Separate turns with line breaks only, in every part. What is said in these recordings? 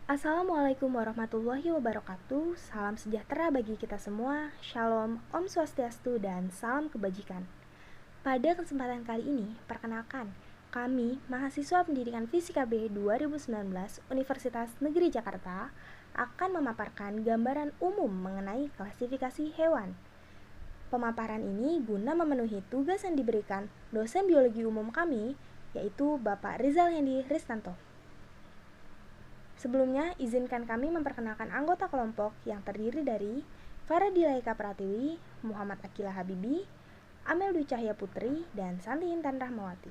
Assalamualaikum warahmatullahi wabarakatuh. Salam sejahtera bagi kita semua. Shalom, Om Swastiastu, dan salam kebajikan. Pada kesempatan kali ini, perkenalkan, kami, mahasiswa pendidikan Fisika B 2019 Universitas Negeri Jakarta, akan memaparkan gambaran umum mengenai klasifikasi hewan. Pemaparan ini guna memenuhi tugas yang diberikan dosen biologi umum kami, yaitu Bapak Rizal Hendi Ristanto. Sebelumnya, izinkan kami memperkenalkan anggota kelompok yang terdiri dari Faradilaika Pratiwi, Muhammad Akila Habibi, Amel Dwi Cahya Putri, dan Santi Intan Rahmawati.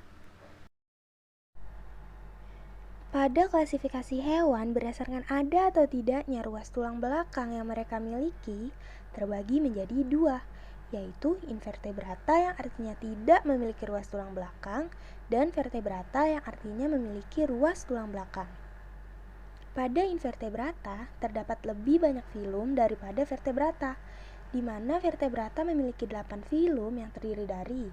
Pada klasifikasi hewan berdasarkan ada atau tidaknya ruas tulang belakang yang mereka miliki, terbagi menjadi dua, yaitu invertebrata yang artinya tidak memiliki ruas tulang belakang dan vertebrata yang artinya memiliki ruas tulang belakang. Pada invertebrata, terdapat lebih banyak filum daripada vertebrata, di mana vertebrata memiliki 8 filum yang terdiri dari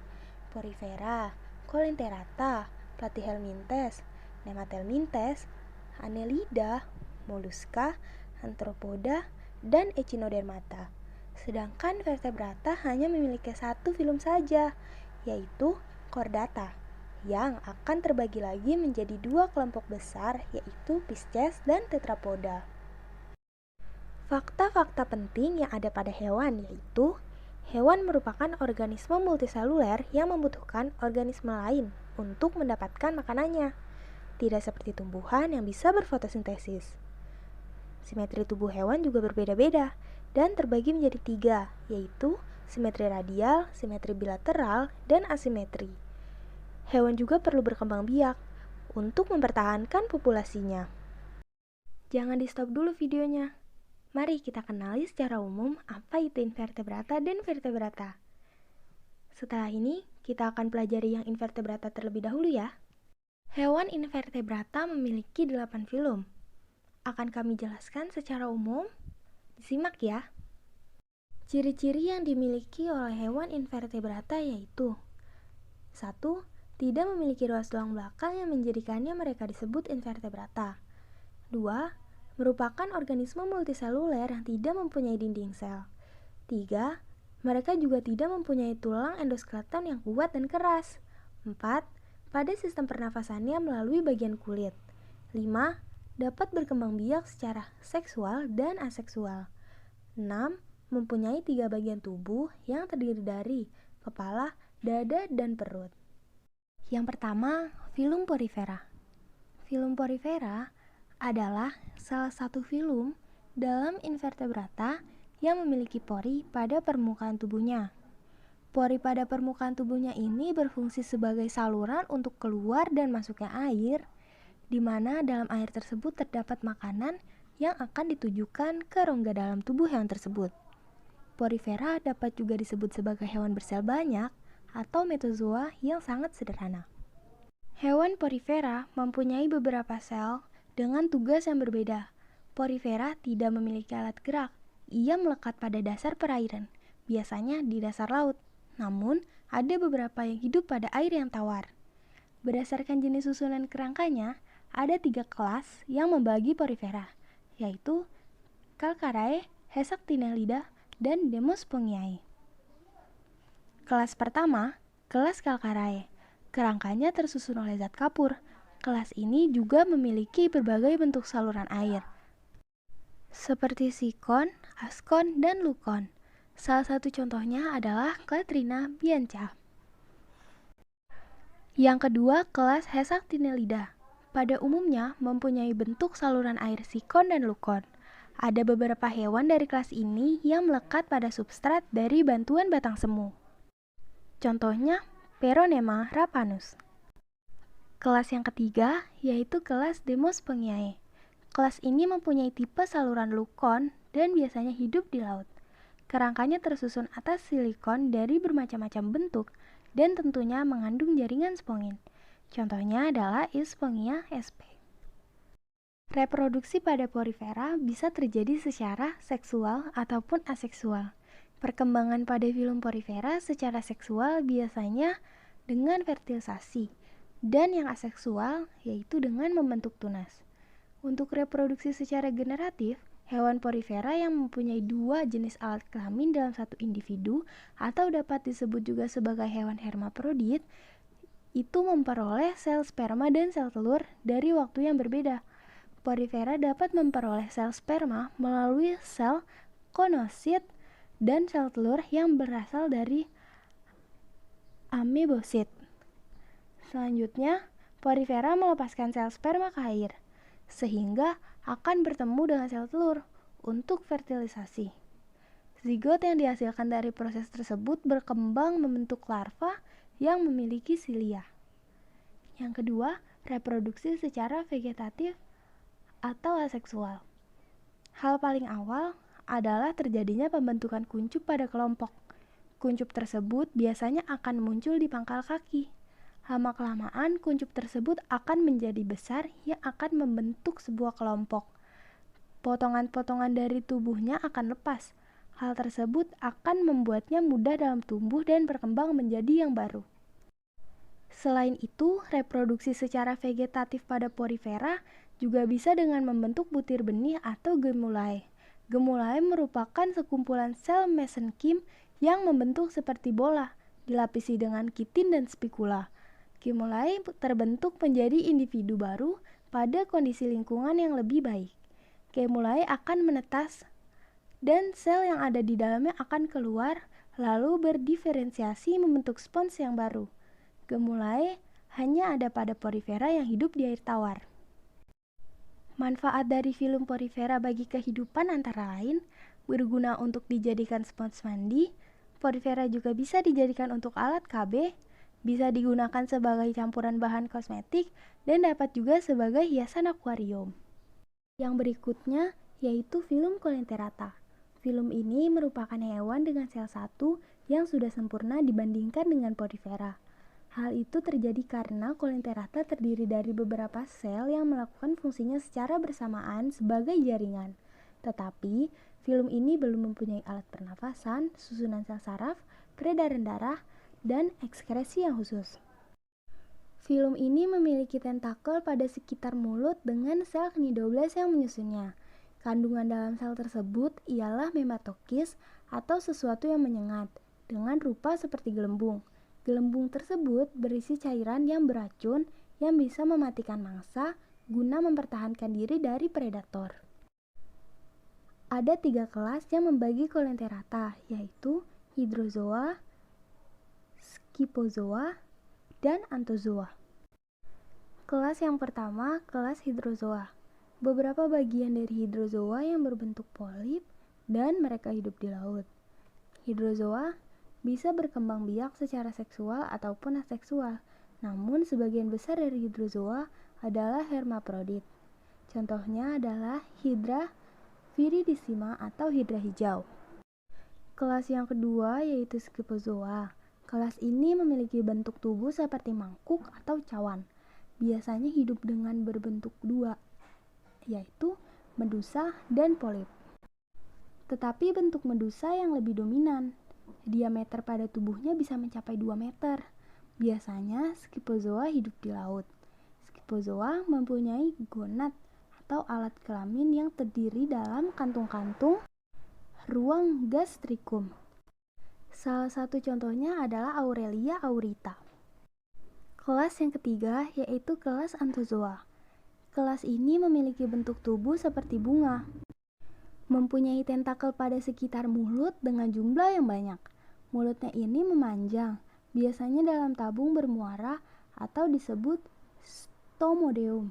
Porifera, Coelenterata, Platyhelminthes, Nemathelminthes, Annelida, Mollusca, Arthropoda, dan Echinodermata. Sedangkan vertebrata hanya memiliki satu filum saja, yaitu Chordata, yang akan terbagi lagi menjadi dua kelompok besar, yaitu Pisces dan Tetrapoda. Fakta-fakta penting yang ada pada hewan yaitu hewan merupakan organisme multiseluler yang membutuhkan organisme lain untuk mendapatkan makanannya, tidak seperti tumbuhan yang bisa berfotosintesis. Simetri tubuh hewan juga berbeda-beda dan terbagi menjadi tiga, yaitu simetri radial, simetri bilateral, dan asimetri. Hewan juga perlu berkembang biak untuk mempertahankan populasinya. Jangan di stop dulu videonya. Mari kita kenali secara umum apa itu invertebrata dan vertebrata. Setelah ini, kita akan pelajari yang invertebrata terlebih dahulu ya. Hewan invertebrata memiliki 8 filum. Akan kami jelaskan secara umum. Disimak ya. Ciri-ciri yang dimiliki oleh hewan invertebrata yaitu 1. Tidak memiliki ruas tulang belakang yang menjadikannya mereka disebut invertebrata. 2. Merupakan organisme multiseluler yang tidak mempunyai dinding sel. 3. Mereka juga tidak mempunyai tulang endoskeleton yang kuat dan keras. 4. Pada sistem pernafasannya melalui bagian kulit. 5. Dapat berkembang biak secara seksual dan aseksual. 6. Mempunyai 3 bagian tubuh yang terdiri dari kepala, dada, dan perut. Yang pertama, filum Porifera. Filum Porifera adalah salah satu filum dalam invertebrata yang memiliki pori pada permukaan tubuhnya. Pori pada permukaan tubuhnya ini berfungsi sebagai saluran untuk keluar dan masuknya air, di mana dalam air tersebut terdapat makanan yang akan ditujukan ke rongga dalam tubuh hewan tersebut. Porifera dapat juga disebut sebagai hewan bersel banyak atau metozoa yang sangat sederhana. Hewan porifera mempunyai beberapa sel dengan tugas yang berbeda. Porifera tidak memiliki alat gerak. Ia melekat pada dasar perairan, biasanya di dasar laut. Namun, ada beberapa yang hidup pada air yang tawar. Berdasarkan jenis susunan kerangkanya, ada 3 kelas yang membagi porifera, yaitu Calcarae, Hexactinellida, dan Demospongiae. Kelas pertama, kelas Calcarae. Kerangkanya tersusun oleh zat kapur. Kelas ini juga memiliki berbagai bentuk saluran air, seperti sikon, askon, dan lukon. Salah satu contohnya adalah Clatrina bianca. Yang kedua, kelas Hexactinellida. Pada umumnya mempunyai bentuk saluran air sikon dan lukon. Ada beberapa hewan dari kelas ini yang melekat pada substrat dari bantuan batang semu. Contohnya, Peronema rapanus. Kelas yang ketiga yaitu kelas Demospongiae. Kelas ini mempunyai tipe saluran lukon dan biasanya hidup di laut. Kerangkanya tersusun atas silikon dari bermacam-macam bentuk dan tentunya mengandung jaringan spongin. Contohnya adalah Euspongia sp. Reproduksi pada porifera bisa terjadi secara seksual ataupun aseksual. Perkembangan pada filum porifera secara seksual biasanya dengan fertilisasi, dan yang aseksual yaitu dengan membentuk tunas. Untuk reproduksi secara generatif, hewan porifera yang mempunyai dua jenis alat kelamin dalam satu individu atau dapat disebut juga sebagai hewan hermaprodit itu memperoleh sel sperma dan sel telur dari waktu yang berbeda. Porifera dapat memperoleh sel sperma melalui sel konosit dan sel telur yang berasal dari amebosit. Selanjutnya, porifera melepaskan sel sperma ke air, sehingga akan bertemu dengan sel telur untuk fertilisasi. Zigot yang dihasilkan dari proses tersebut berkembang membentuk larva yang memiliki silia. Yang kedua, reproduksi secara vegetatif atau aseksual. Hal paling awal adalah terjadinya pembentukan kuncup pada kelompok. Kuncup tersebut biasanya akan muncul di pangkal kaki. Lama-kelamaan, kuncup tersebut akan menjadi besar yang akan membentuk sebuah kelompok. Potongan-potongan dari tubuhnya akan lepas. Hal tersebut akan membuatnya mudah dalam tumbuh dan berkembang menjadi yang baru. Selain itu, reproduksi secara vegetatif pada porifera juga bisa dengan membentuk butir benih atau gemulae. Gemulae merupakan sekumpulan sel mesenkim yang membentuk seperti bola, dilapisi dengan kitin dan spikula. Gemulae terbentuk menjadi individu baru pada kondisi lingkungan yang lebih baik. Gemulae akan menetas dan sel yang ada di dalamnya akan keluar lalu berdiferensiasi membentuk spons yang baru. Gemulae hanya ada pada porifera yang hidup di air tawar. Manfaat dari filum porifera bagi kehidupan antara lain berguna untuk dijadikan spons mandi. Porifera juga bisa dijadikan untuk alat KB, bisa digunakan sebagai campuran bahan kosmetik, dan dapat juga sebagai hiasan akuarium. Yang berikutnya yaitu filum coleanthera. Filum ini merupakan hewan dengan sel satu yang sudah sempurna dibandingkan dengan porifera. Hal itu terjadi karena coleanthera terdiri dari beberapa sel yang melakukan fungsinya secara bersamaan sebagai jaringan. Tetapi, filum ini belum mempunyai alat pernafasan, susunan sel saraf, peredaran darah, dan ekskresi yang khusus. Filum ini memiliki tentakel pada sekitar mulut dengan sel cnidoblas yang menyusunnya. Kandungan dalam sel tersebut ialah mematokis atau sesuatu yang menyengat, dengan rupa seperti gelembung. Gelembung tersebut berisi cairan yang beracun yang bisa mematikan mangsa guna mempertahankan diri dari predator. Ada 3 kelas yang membagi coleanthera, yaitu hydrozoa, scyphozoa, dan anthozoa. Kelas yang pertama, kelas hydrozoa. Beberapa bagian dari hydrozoa yang berbentuk polip dan mereka hidup di laut. Hydrozoa bisa berkembang biak secara seksual ataupun aseksual, namun sebagian besar dari hydrozoa adalah hermaprodit. Contohnya adalah Hydra viridissima atau hidra hijau. Kelas yang kedua yaitu scyphozoa. Kelas ini memiliki bentuk tubuh seperti mangkuk atau cawan. Biasanya hidup dengan berbentuk dua, yaitu medusa dan polip. Tetapi bentuk medusa yang lebih dominan. Diameter pada tubuhnya bisa mencapai 2 meter. Biasanya scyphozoa hidup di laut. Scyphozoa mempunyai gonad atau alat kelamin yang terdiri dalam kantung-kantung ruang gastricum. Salah satu contohnya adalah Aurelia aurita. Kelas yang ketiga yaitu kelas anthozoa. Kelas ini memiliki bentuk tubuh seperti bunga. Mempunyai tentakel pada sekitar mulut dengan jumlah yang banyak. Mulutnya ini memanjang, biasanya dalam tabung bermuara atau disebut stomodeum.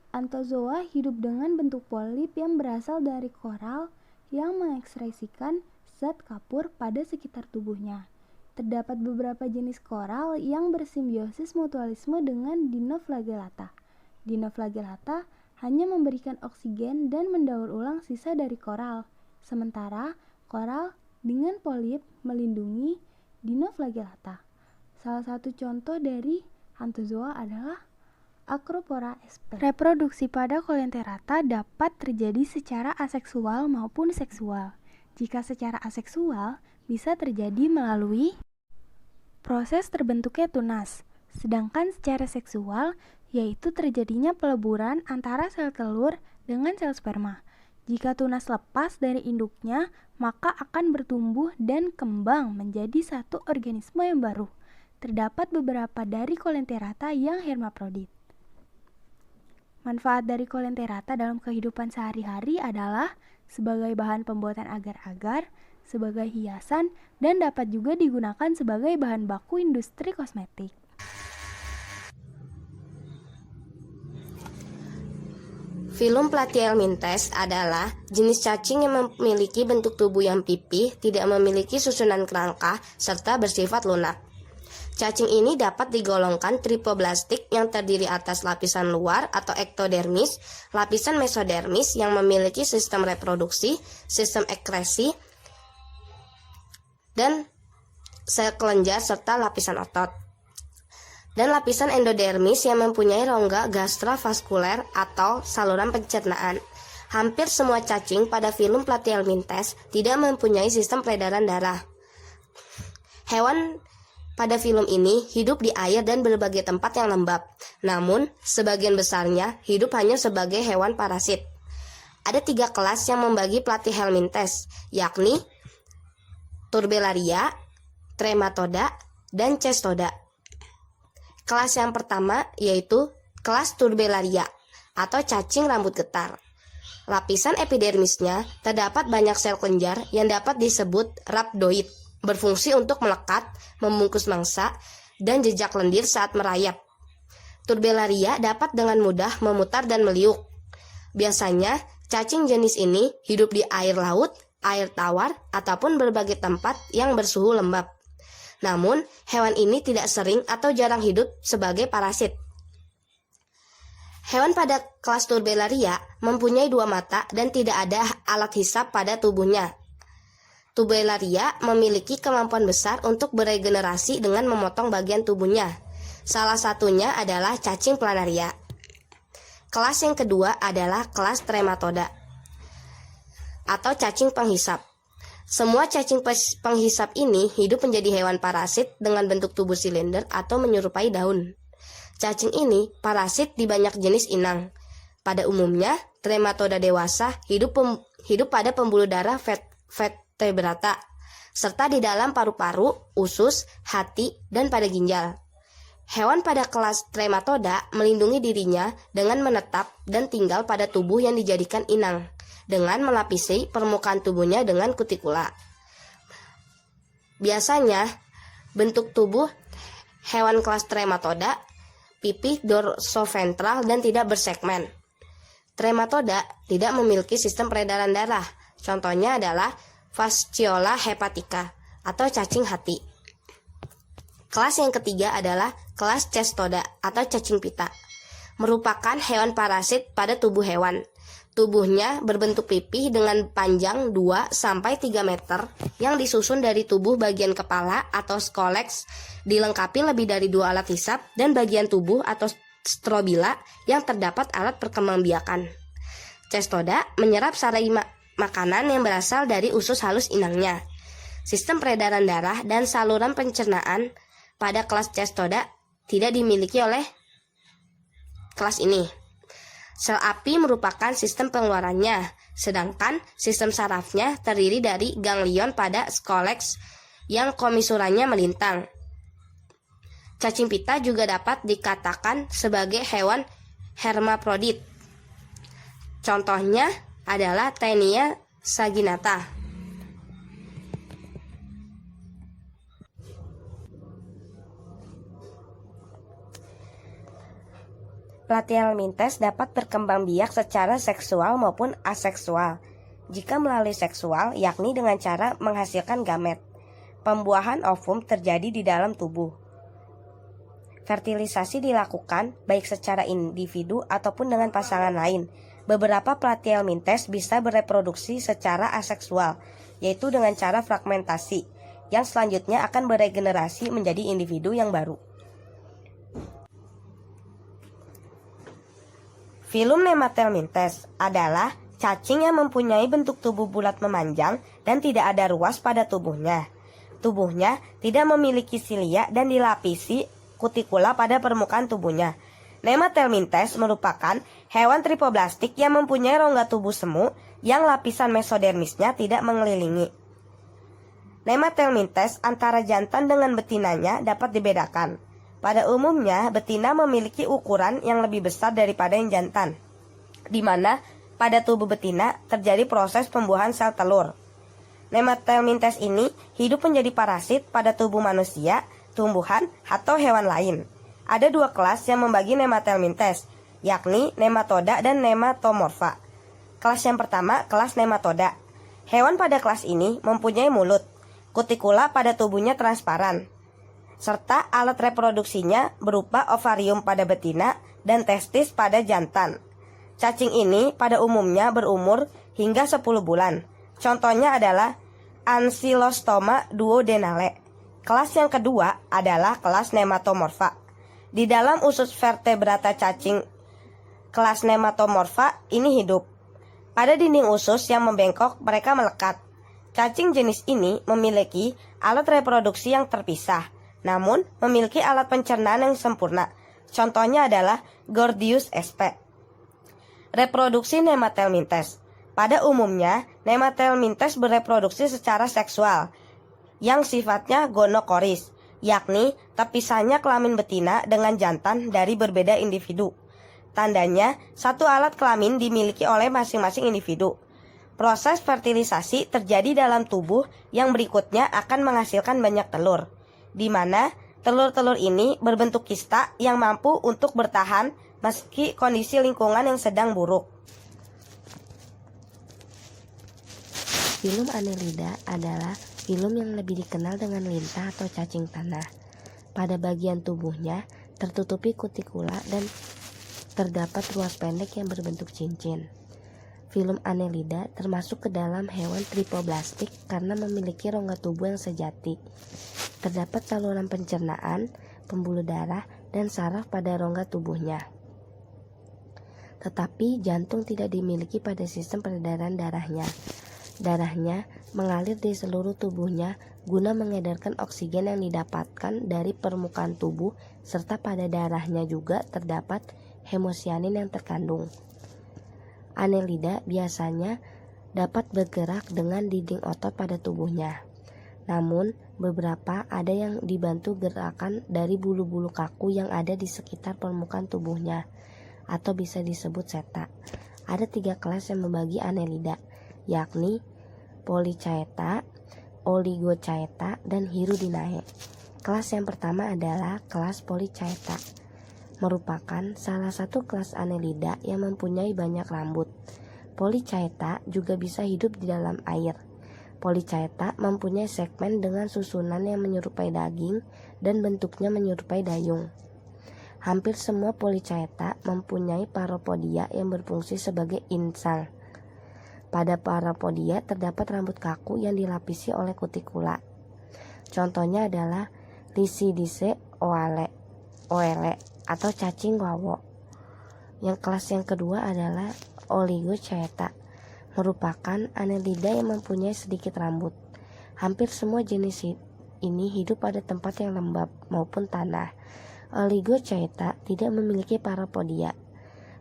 Anthozoa hidup dengan bentuk polip yang berasal dari koral yang mengekskresikan zat kapur pada sekitar tubuhnya. Terdapat beberapa jenis koral yang bersimbiosis mutualisme dengan dinoflagellata. Dinoflagellata hanya memberikan oksigen dan mendaur ulang sisa dari koral, sementara koral dengan polip melindungi dinoflagellata. Salah satu contoh dari anthozoa adalah Acropora sp. Reproduksi pada coleanthera dapat terjadi secara aseksual maupun seksual. Jika secara aseksual, bisa terjadi melalui proses terbentuknya tunas. Sedangkan secara seksual, yaitu terjadinya peleburan antara sel telur dengan sel sperma. Jika tunas lepas dari induknya, maka akan bertumbuh dan kembang menjadi satu organisme yang baru. Terdapat beberapa dari Coelenterata yang hermaprodit. Manfaat dari Coelenterata dalam kehidupan sehari-hari adalah sebagai bahan pembuatan agar-agar, sebagai hiasan, dan dapat juga digunakan sebagai bahan baku industri kosmetik.
Filum Platyhelminthes adalah jenis cacing yang memiliki bentuk tubuh yang pipih, tidak memiliki susunan kerangka, serta bersifat lunak. Cacing ini dapat digolongkan tripoblastik yang terdiri atas lapisan luar atau ektodermis, lapisan mesodermis yang memiliki sistem reproduksi, sistem ekskresi, dan sel kelenjar serta lapisan otot. Dan lapisan endodermis yang mempunyai rongga gastravaskuler atau saluran pencernaan. Hampir semua cacing pada filum Platyhelminthes tidak mempunyai sistem peredaran darah. Hewan pada filum ini hidup di air dan berbagai tempat yang lembab. Namun, sebagian besarnya hidup hanya sebagai hewan parasit. Ada 3 kelas yang membagi Platyhelminthes, yakni Turbellaria, Trematoda, dan Cestoda. Kelas yang pertama yaitu kelas Turbellaria atau cacing rambut getar. Lapisan epidermisnya terdapat banyak sel kelenjar yang dapat disebut rhabdoid, berfungsi untuk melekat, membungkus mangsa, dan jejak lendir saat merayap. Turbellaria dapat dengan mudah memutar dan meliuk. Biasanya, cacing jenis ini hidup di air laut, air tawar, ataupun berbagai tempat yang bersuhu lembab. Namun, hewan ini tidak sering atau jarang hidup sebagai parasit. Hewan pada kelas Turbellaria mempunyai 2 mata dan tidak ada alat hisap pada tubuhnya. Turbellaria memiliki kemampuan besar untuk beregenerasi dengan memotong bagian tubuhnya. Salah satunya adalah cacing planaria. Kelas yang kedua adalah kelas Trematoda atau cacing penghisap. Semua cacing penghisap ini hidup menjadi hewan parasit dengan bentuk tubuh silinder atau menyerupai daun. Cacing ini parasit di banyak jenis inang. Pada umumnya, Trematoda dewasa hidup pada pembuluh darah vertebrata, serta di dalam paru-paru, usus, hati, dan pada ginjal. Hewan pada kelas Trematoda melindungi dirinya dengan menetap dan tinggal pada tubuh yang dijadikan inang, dengan melapisi permukaan tubuhnya dengan kutikula. Biasanya, bentuk tubuh hewan kelas Trematoda pipih dorsoventral dan tidak bersegmen. Trematoda tidak memiliki sistem peredaran darah. Contohnya adalah Fasciola hepatica atau cacing hati. Kelas yang ketiga adalah kelas Cestoda atau cacing pita. Merupakan hewan parasit pada tubuh hewan. Tubuhnya berbentuk pipih dengan panjang 2-3 meter yang disusun dari tubuh bagian kepala atau scolex, dilengkapi lebih dari 2 alat hisap dan bagian tubuh atau strobila yang terdapat alat perkembangbiakan. Cestoda menyerap sari makanan yang berasal dari usus halus inangnya. Sistem peredaran darah dan saluran pencernaan pada kelas Cestoda tidak dimiliki oleh kelas ini. Sel api merupakan sistem pengeluarannya, sedangkan sistem sarafnya terdiri dari ganglion pada scolex yang komisurannya melintang. Cacing pita juga dapat dikatakan sebagai hewan hermaprodit. Contohnya adalah Taenia saginata. Platyhelminthes dapat berkembang biak secara seksual maupun aseksual. Jika melalui seksual, yakni dengan cara menghasilkan gamet. Pembuahan ovum terjadi di dalam tubuh. Fertilisasi dilakukan baik secara individu ataupun dengan pasangan lain. Beberapa Platyhelminthes bisa bereproduksi secara aseksual, yaitu dengan cara fragmentasi, yang selanjutnya akan beregenerasi menjadi individu yang baru. Filum Nemathelminthes adalah cacing yang mempunyai bentuk tubuh bulat memanjang dan tidak ada ruas pada tubuhnya. Tubuhnya tidak memiliki silia dan dilapisi kutikula pada permukaan tubuhnya. Nematelmintes merupakan hewan tripoblastik yang mempunyai rongga tubuh semu yang lapisan mesodermisnya tidak mengelilingi. Nematelmintes antara jantan dengan betinanya dapat dibedakan. Pada umumnya, betina memiliki ukuran yang lebih besar daripada yang jantan, di mana pada tubuh betina terjadi proses pembuahan sel telur. Nematelmintes ini hidup menjadi parasit pada tubuh manusia, tumbuhan, atau hewan lain. Ada dua kelas yang membagi nematelmintes, yakni nematoda dan nematomorfa. Kelas yang pertama, kelas nematoda. Hewan pada kelas ini mempunyai mulut, kutikula pada tubuhnya transparan, serta alat reproduksinya berupa ovarium pada betina dan testis pada jantan. Cacing ini pada umumnya berumur hingga 10 bulan. Contohnya adalah Ancylostoma duodenale. Kelas yang kedua adalah kelas nematomorfa. Di dalam usus vertebrata cacing kelas nematomorfa ini hidup. Pada dinding usus yang membengkok mereka melekat. Cacing jenis ini memiliki alat reproduksi yang terpisah, namun memiliki alat pencernaan yang sempurna. Contohnya adalah Gordius sp. Reproduksi nematelmintes. Pada umumnya, nematelmintes bereproduksi secara seksual yang sifatnya gonokoris, yakni terpisahnya kelamin betina dengan jantan dari berbeda individu. Tandanya, satu alat kelamin dimiliki oleh masing-masing individu. Proses fertilisasi terjadi dalam tubuh yang berikutnya akan menghasilkan banyak telur, di mana telur-telur ini berbentuk kista yang mampu untuk bertahan meski kondisi lingkungan yang sedang buruk.
Filum Annelida adalah filum yang lebih dikenal dengan lintah atau cacing tanah. Pada bagian tubuhnya tertutupi kutikula dan terdapat ruas pendek yang berbentuk cincin. Filum Annelida termasuk ke dalam hewan tripoblastik karena memiliki rongga tubuh yang sejati. Terdapat saluran pencernaan, pembuluh darah, dan saraf pada rongga tubuhnya. Tetapi jantung tidak dimiliki pada sistem peredaran darahnya. Darahnya mengalir di seluruh tubuhnya guna mengedarkan oksigen yang didapatkan dari permukaan tubuh, serta pada darahnya juga terdapat hemosianin yang terkandung. Annelida biasanya dapat bergerak dengan dinding otot pada tubuhnya. Namun, beberapa ada yang dibantu gerakan dari bulu-bulu kaku yang ada di sekitar permukaan tubuhnya, atau bisa disebut seta. Ada 3 kelas yang membagi Annelida, yakni Polychaeta, Oligochaeta, dan Hirudinae. Kelas yang pertama adalah kelas Polychaeta, merupakan salah satu kelas Annelida yang mempunyai banyak rambut. Polychaeta juga bisa hidup di dalam air. Polychaeta mempunyai segmen dengan susunan yang menyerupai daging dan bentuknya menyerupai dayung. Hampir semua Polychaeta mempunyai paropodia yang berfungsi sebagai insang. Pada paropodia terdapat rambut kaku yang dilapisi oleh kutikula. Contohnya adalah Lycidice oale atau cacing wawo. Yang kelas yang kedua adalah Oligochaeta, merupakan Annelida yang mempunyai sedikit rambut. Hampir semua jenis ini hidup pada tempat yang lembab maupun tanah. Oligochaeta tidak memiliki paropodia.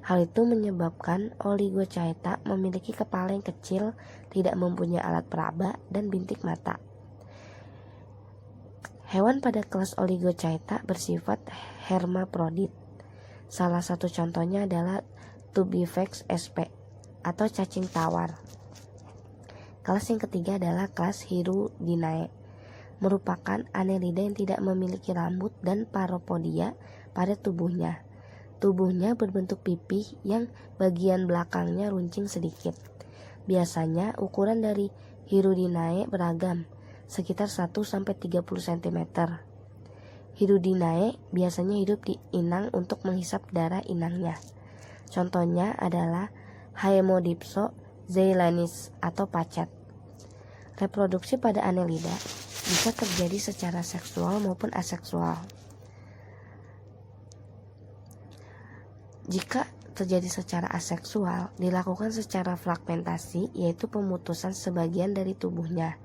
Hal itu menyebabkan Oligochaeta memiliki kepala yang kecil, tidak mempunyai alat peraba, dan bintik mata. Hewan pada kelas Oligochaeta bersifat hermaprodit. Salah satu contohnya adalah Tubivex sp atau cacing tawar. Kelas yang ketiga adalah kelas Hirudinae, merupakan Annelida yang tidak memiliki rambut dan paropodia pada tubuhnya. Tubuhnya berbentuk pipih yang bagian belakangnya runcing sedikit. Biasanya ukuran dari Hirudinae beragam, sekitar 1-30 cm. Hirudinae biasanya hidup di inang untuk menghisap darah inangnya. Contohnya adalah Haemodipso zeilanis atau pacet. Reproduksi pada Annelida bisa terjadi secara seksual maupun aseksual. Jika terjadi secara aseksual, dilakukan secara fragmentasi, yaitu pemutusan sebagian dari tubuhnya.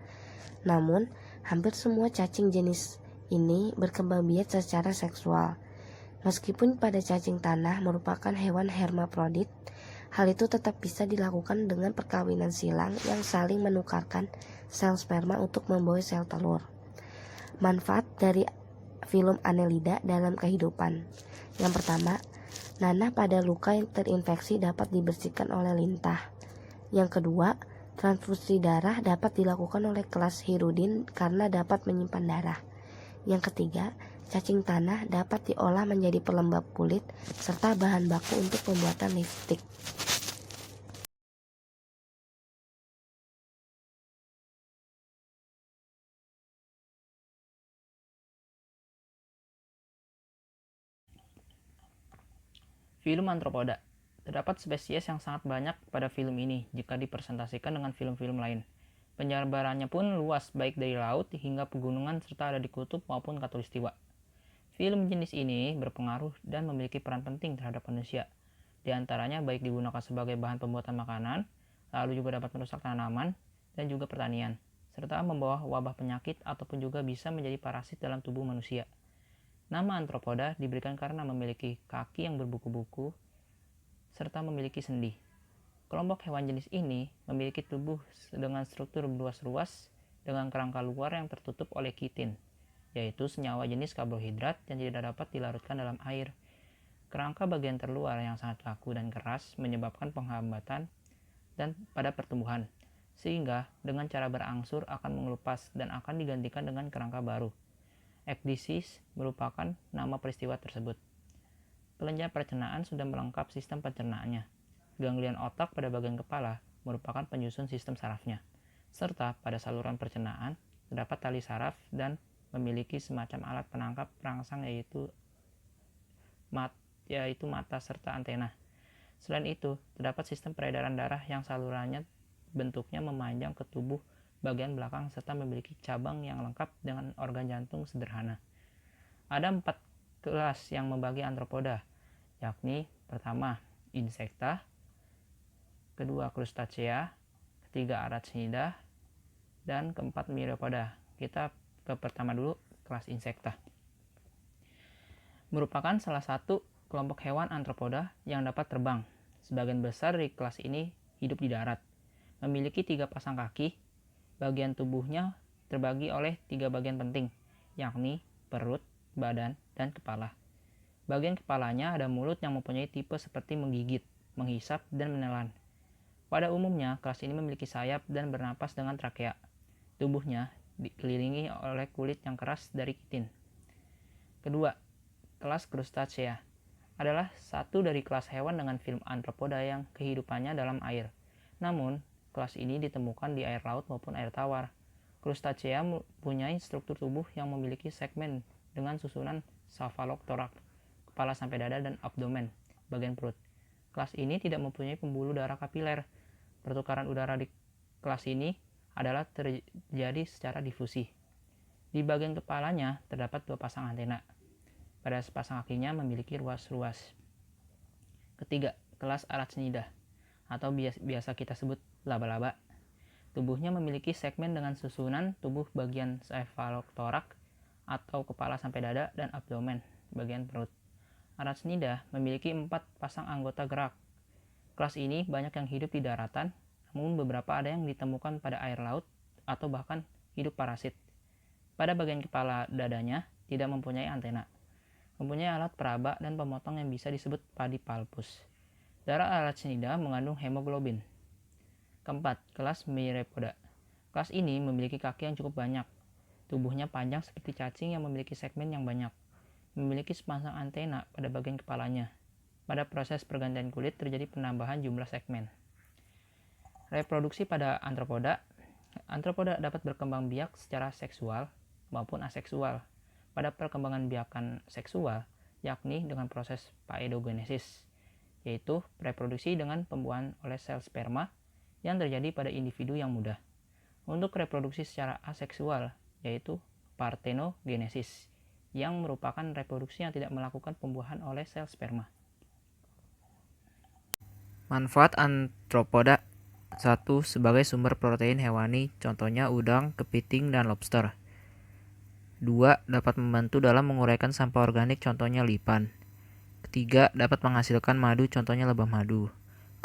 Namun, hampir semua cacing jenis ini berkembang biak secara seksual. Meskipun pada cacing tanah merupakan hewan hermaprodit, hal itu tetap bisa dilakukan dengan perkawinan silang yang saling menukarkan sel sperma untuk membawa sel telur. Manfaat dari filum Annelida dalam kehidupan. Yang pertama, nanah pada luka yang terinfeksi dapat dibersihkan oleh lintah. Yang kedua, transfusi darah dapat dilakukan oleh kelas hirudin karena dapat menyimpan darah. Yang ketiga, cacing tanah dapat diolah menjadi pelembab kulit serta bahan baku untuk pembuatan lipstik.
Filum Arthropoda. Terdapat spesies yang sangat banyak pada film ini jika dipresentasikan dengan film-film lain. Penyebarannya pun luas baik dari laut hingga pegunungan serta ada di kutub maupun khatulistiwa. Film jenis ini berpengaruh dan memiliki peran penting terhadap manusia. Di antaranya baik digunakan sebagai bahan pembuatan makanan, lalu juga dapat merusak tanaman dan juga pertanian, serta membawa wabah penyakit ataupun juga bisa menjadi parasit dalam tubuh manusia. Nama Arthropoda diberikan karena memiliki kaki yang berbuku-buku serta memiliki sendi. Kelompok hewan jenis ini memiliki tubuh dengan struktur berruas-ruas dengan kerangka luar yang tertutup oleh kitin, yaitu senyawa jenis karbohidrat yang tidak dapat dilarutkan dalam air. Kerangka bagian terluar yang sangat kaku dan keras menyebabkan penghambatan dan pada pertumbuhan, sehingga dengan cara berangsur akan mengelupas dan akan digantikan dengan kerangka baru. Ekdisis merupakan nama peristiwa tersebut. Kelenjar pencernaan sudah melengkap sistem pencernaannya. Ganglion otak pada bagian kepala merupakan penyusun sistem sarafnya, serta pada saluran pencernaan terdapat tali saraf dan memiliki semacam alat penangkap perangsang yaitu mata serta antena. Selain itu, terdapat sistem peredaran darah yang salurannya bentuknya memanjang ke tubuh bagian belakang serta memiliki cabang yang lengkap dengan organ jantung sederhana. Ada 4 kelas yang membagi Arthropoda, yakni pertama, Insecta, kedua, Crustacea, ketiga, Arachnida, dan keempat, Myriapoda. Kita ke pertama dulu, kelas Insecta. Merupakan salah satu kelompok hewan Arthropoda yang dapat terbang. Sebagian besar dari kelas ini hidup di darat. Memiliki 3 pasang kaki. Bagian tubuhnya terbagi oleh 3 bagian penting, yakni perut, badan, dan kepala. Bagian kepalanya ada mulut yang mempunyai tipe seperti menggigit, menghisap, dan menelan. Pada umumnya, kelas ini memiliki sayap dan bernapas dengan trakea. Tubuhnya dikelilingi oleh kulit yang keras dari kitin. Kedua, kelas Crustacea adalah satu dari kelas hewan dengan film Arthropoda yang kehidupannya dalam air. Namun, kelas ini ditemukan di air laut maupun air tawar. Crustacea mempunyai struktur tubuh yang memiliki segmen dengan susunan cephalothorax, kepala sampai dada, dan abdomen, bagian perut. Kelas ini tidak mempunyai pembuluh darah kapiler. Pertukaran udara di kelas ini adalah terjadi secara difusi. Di bagian kepalanya terdapat 2 pasang antena. Pada sepasang kakinya memiliki ruas-ruas. Ketiga, kelas Arachnida atau biasa kita sebut laba-laba. Tubuhnya memiliki segmen dengan susunan tubuh bagian cephalothorax atau kepala sampai dada dan abdomen, bagian perut. Arachnida memiliki 4 pasang anggota gerak. Kelas ini banyak yang hidup di daratan, namun beberapa ada yang ditemukan pada air laut atau bahkan hidup parasit. Pada bagian kepala dadanya tidak mempunyai antena. Mempunyai alat peraba dan pemotong yang bisa disebut pedipalpus. Darah Arachnida mengandung hemoglobin. Keempat, kelas Myriapoda. Kelas ini memiliki kaki yang cukup banyak. Tubuhnya panjang seperti cacing yang memiliki segmen yang banyak. Memiliki sepasang antena pada bagian kepalanya. Pada proses pergantian kulit terjadi penambahan jumlah segmen. Reproduksi pada Arthropoda. Arthropoda dapat berkembang biak secara seksual maupun aseksual. Pada perkembangan biakan seksual, yakni dengan proses paedogenesis, yaitu reproduksi dengan pembuahan oleh sel sperma yang terjadi pada individu yang muda. Untuk reproduksi secara aseksual, yaitu parthenogenesis, yang merupakan reproduksi yang tidak melakukan pembuahan oleh sel sperma. Manfaat Arthropoda. 1. Sebagai sumber protein hewani, contohnya udang, kepiting, dan lobster. 2. Dapat membantu dalam menguraikan sampah organik, contohnya lipan. Ketiga, dapat menghasilkan madu, contohnya lebah madu.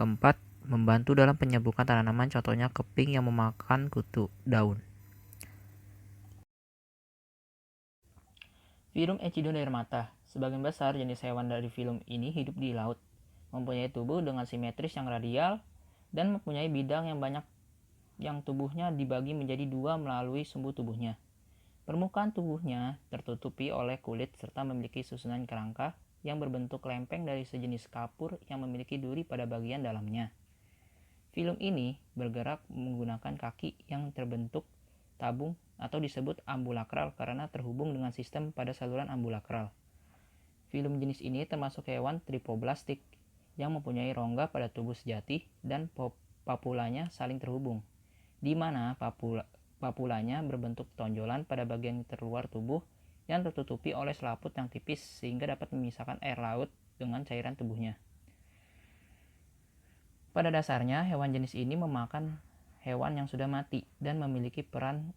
Keempat, membantu dalam penyembuhan tanaman, contohnya keping yang memakan kutu daun. Filum Echinodermata. Sebagian besar jenis hewan dari filum ini hidup di laut, mempunyai tubuh dengan simetris yang radial, dan mempunyai bidang yang banyak yang tubuhnya dibagi menjadi dua melalui sumbu tubuhnya. Permukaan tubuhnya tertutupi oleh kulit serta memiliki susunan kerangka yang berbentuk lempeng dari sejenis kapur yang memiliki duri pada bagian dalamnya. Filum ini bergerak menggunakan kaki yang terbentuk tabung atau disebut ambulakral karena terhubung dengan sistem pada saluran ambulakral. Filum jenis ini termasuk hewan tripoblastik yang mempunyai rongga pada tubuh sejati dan papulanya saling terhubung, di mana papulanya berbentuk tonjolan pada bagian terluar tubuh yang tertutupi oleh selaput yang tipis sehingga dapat memisahkan air laut dengan cairan tubuhnya. Pada dasarnya, hewan jenis ini memakan hewan yang sudah mati dan memiliki peran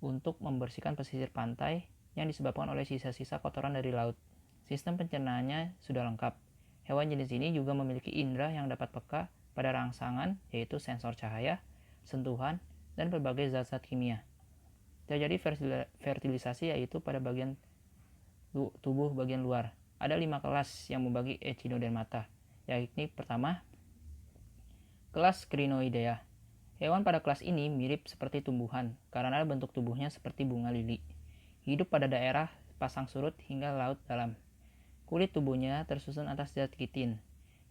untuk membersihkan pesisir pantai yang disebabkan oleh sisa-sisa kotoran dari laut. Sistem pencernaannya sudah lengkap. Hewan jenis ini juga memiliki indera yang dapat peka pada rangsangan, yaitu sensor cahaya, sentuhan, dan berbagai zat-zat kimia. Terjadi fertilisasi yaitu pada bagian tubuh bagian luar. Ada 5 kelas yang membagi Echinodermata, yakni pertama, kelas Crinoidea. Hewan pada kelas ini mirip seperti tumbuhan karena bentuk tubuhnya seperti bunga lili. Hidup pada daerah pasang surut hingga laut dalam. Kulit tubuhnya tersusun atas zat kitin.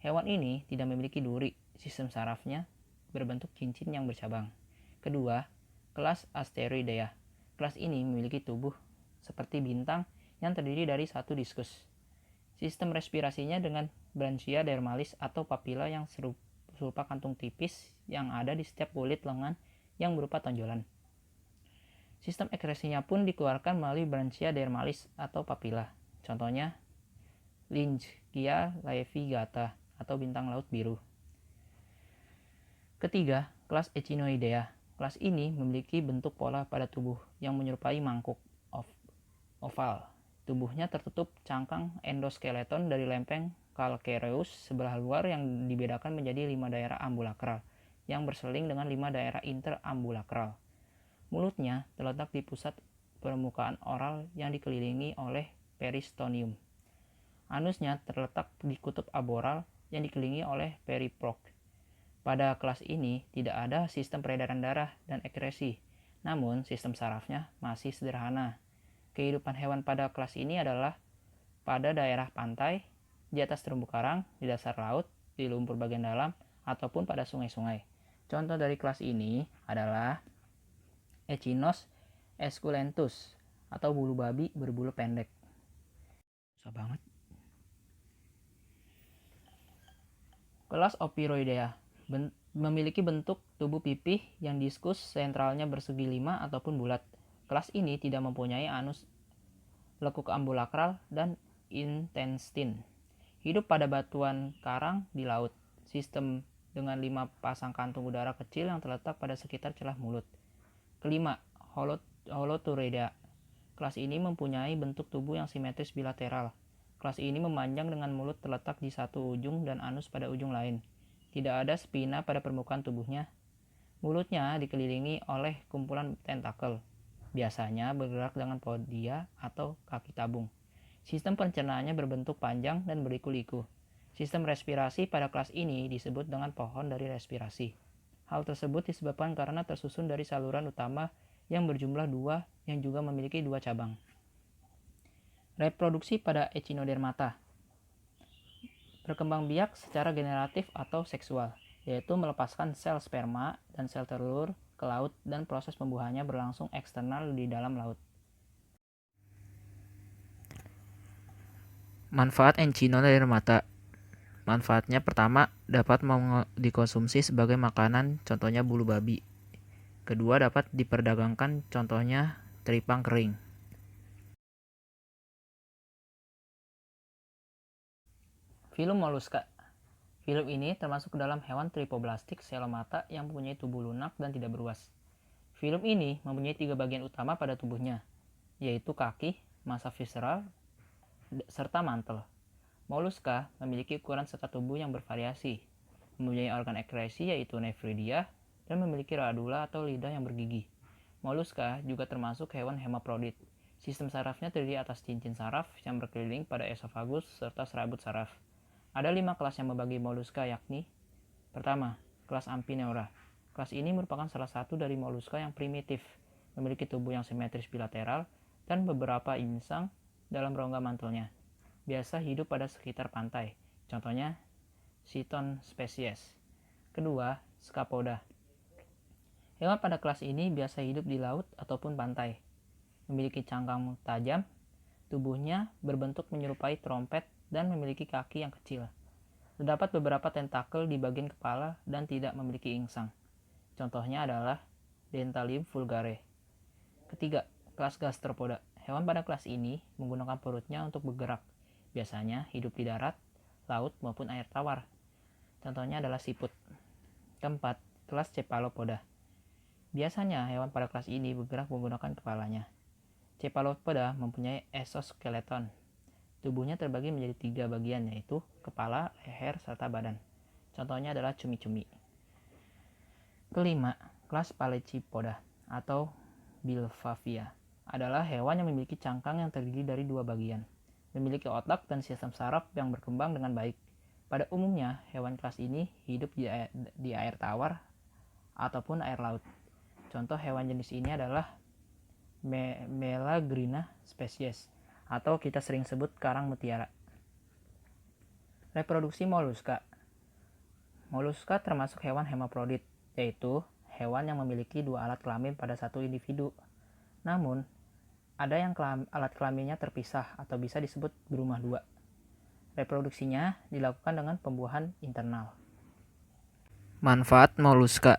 Hewan ini tidak memiliki duri. Sistem sarafnya berbentuk cincin yang bercabang. Kedua, kelas Asteroidea. Kelas ini memiliki tubuh seperti bintang yang terdiri dari satu diskus. Sistem respirasinya dengan branchia dermalis atau papila yang serupa kantung tipis yang ada di setiap kulit lengan yang berupa tonjolan. Sistem ekskresinya pun dikeluarkan melalui branchia dermalis atau papila. Contohnya, Lynchgia laevigata atau bintang laut biru. Ketiga, kelas Echinoidea. Kelas ini memiliki bentuk pola pada tubuh yang menyerupai mangkuk oval. Tubuhnya tertutup cangkang endoskeleton dari lempeng calcareus sebelah luar yang dibedakan menjadi 5 daerah ambulakral yang berseling dengan 5 daerah interambulakral. Mulutnya terletak di pusat permukaan oral yang dikelilingi oleh peristonium. Anusnya terletak di kutub aboral yang dikelilingi oleh periprok. Pada kelas ini tidak ada sistem peredaran darah dan ekskresi, namun sistem sarafnya masih sederhana. Kehidupan hewan pada kelas ini adalah pada daerah pantai, di atas terumbu karang, di dasar laut, di lumpur bagian dalam, ataupun pada sungai-sungai. Contoh dari kelas ini adalah Echinos esculentus atau bulu babi berbulu pendek. Susah banget. Kelas Opiroidea memiliki bentuk tubuh pipih yang diskus sentralnya bersegi 5 ataupun bulat. Kelas ini tidak mempunyai anus, lekuk ambulakral, dan intestin. Hidup pada batuan karang di laut. Sistem dengan 5 pasang kantung udara kecil yang terletak pada sekitar celah mulut. Kelima, Holoturoidea. Kelas ini mempunyai bentuk tubuh yang simetris bilateral. Kelas ini memanjang dengan mulut terletak di satu ujung dan anus pada ujung lain. Tidak ada spina pada permukaan tubuhnya. Mulutnya dikelilingi oleh kumpulan tentakel. Biasanya bergerak dengan podia atau kaki tabung. Sistem pencernaannya berbentuk panjang dan berliku-liku. Sistem respirasi pada kelas ini disebut dengan pohon dari respirasi. Hal tersebut disebabkan karena tersusun dari saluran utama yang berjumlah 2 yang juga memiliki 2 cabang. Reproduksi pada Echinodermata. Berkembang biak secara generatif atau seksual, yaitu melepaskan sel sperma dan sel telur ke laut dan proses pembuahannya berlangsung eksternal di dalam laut. Manfaat Echinodermata. Manfaatnya pertama, dapat dikonsumsi sebagai makanan, contohnya bulu babi. Kedua, dapat diperdagangkan, contohnya teripang kering. Filum Mollusca. Filum ini termasuk dalam hewan tripoblastik selomata yang mempunyai tubuh lunak dan tidak beruas. Filum ini mempunyai 3 bagian utama pada tubuhnya, yaitu kaki, massa visceral, serta mantel. Moluska memiliki ukuran sekat tubuh yang bervariasi, mempunyai organ ekskresi yaitu nefridia, dan memiliki radula atau lidah yang bergigi. Moluska juga termasuk hewan hemaprodit. Sistem sarafnya terdiri atas cincin saraf yang berkeliling pada esofagus serta serabut saraf. Ada 5 kelas yang membagi moluska, yakni: pertama, kelas Amphineura. Kelas ini merupakan salah satu dari moluska yang primitif, memiliki tubuh yang simetris bilateral dan beberapa insang dalam rongga mantelnya. Biasa hidup pada sekitar pantai, contohnya Chiton spesies. Kedua, Scapoda. Hewan pada kelas ini biasa hidup di laut ataupun pantai. Memiliki cangkang tajam, tubuhnya berbentuk menyerupai trompet dan memiliki kaki yang kecil. Terdapat beberapa tentakel di bagian kepala dan tidak memiliki insang. Contohnya adalah Dentalium vulgare. Ketiga, kelas Gastropoda. Hewan pada kelas ini menggunakan perutnya untuk bergerak. Biasanya hidup di darat, laut maupun air tawar. Contohnya adalah siput. Keempat, kelas Cephalopoda. Biasanya hewan pada kelas ini bergerak menggunakan kepalanya. Cephalopoda mempunyai exoskeleton. Tubuhnya terbagi menjadi 3 bagian, yaitu kepala, leher, serta badan. Contohnya adalah cumi-cumi. Kelima, kelas Palecypoda atau Bilvavia adalah hewan yang memiliki cangkang yang terdiri dari 2 bagian, memiliki otak dan sistem saraf yang berkembang dengan baik. Pada umumnya, hewan kelas ini hidup di air tawar ataupun air laut. Contoh hewan jenis ini adalah Melagrina spesies, atau kita sering sebut karang mutiara. Reproduksi moluska. Moluska termasuk hewan hemaprodit, yaitu hewan yang memiliki 2 alat kelamin pada satu individu. Namun, ada yang alat kelaminnya terpisah atau bisa disebut berumah 2. Reproduksinya dilakukan dengan pembuahan internal. Manfaat moluska.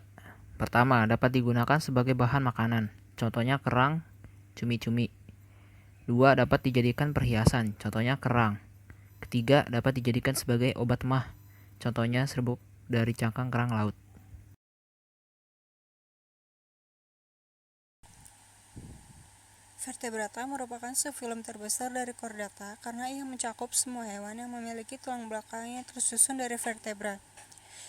Pertama, dapat digunakan sebagai bahan makanan, contohnya kerang, cumi-cumi. 2, dapat dijadikan perhiasan, contohnya kerang. Ketiga, dapat dijadikan sebagai obat mah, contohnya serbuk dari cangkang kerang laut.
Vertebrata merupakan subfilum terbesar dari Chordata karena ia mencakup semua hewan yang memiliki tulang belakang yang tersusun dari vertebra.